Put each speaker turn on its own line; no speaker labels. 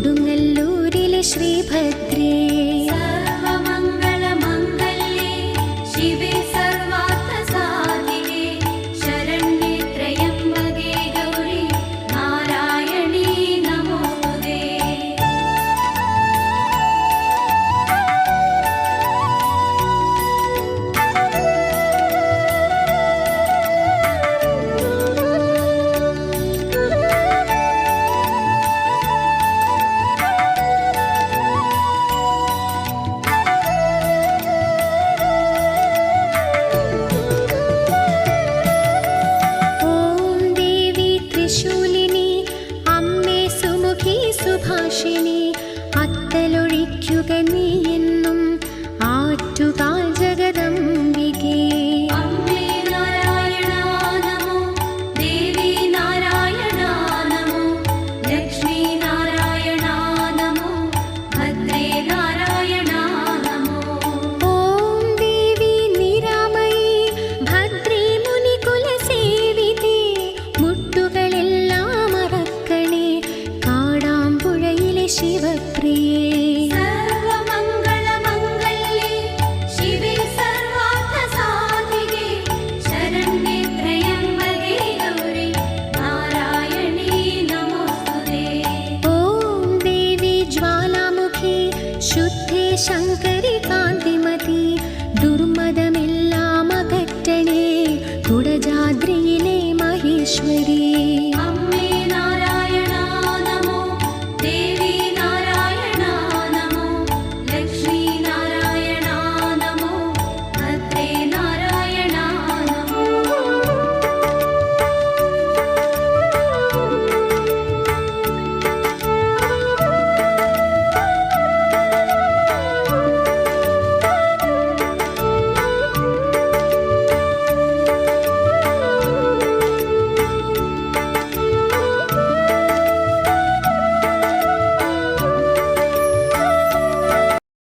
കൊടുങ്ങല്ലൂരിലെ ശ്രീഭദ്രേ
സർവമംഗളമംഗല്യേ ശിവേ സർവാർത്ഥസാധികേ ശരണ്യേ ത്രയംബകേ ഗൗരി നാരായണീ നമോസ്തുതേ.
ശൂലിനി അമ്മേ സുമുഖി സുഭാഷിണി അത്തലൊഴിക്കുക നീ എന്നും ആറ്റുകാൽ ജഗദംബികേ.
അമ്മേ നാരായണ നമോ, ദേവി നാരായണ നമോ, ലക്ഷ്മി നാരായണ നമോ, ഭദ്രേ നാരായണ നമോ.
ഓം ദേവി നിരാമയീ ഭദ്രേ മുനികുലസേവിതേ മുട്ടുകളെല്ലാം അറക്കണേ കാടാമ്പുഴയിലെ ശിവപ്രിയേ.
സർവമംഗളമംഗല്യേ ശിവേ സർവാർത്ഥസാധികേ ശരണ്യേ ത്രയംബകേ ഗൗരി നാരായണീ നമോസ്തുതേ.
ഓം ദേവി ജ്വാലാമുഖി ശുദ്ധേ ശങ്കര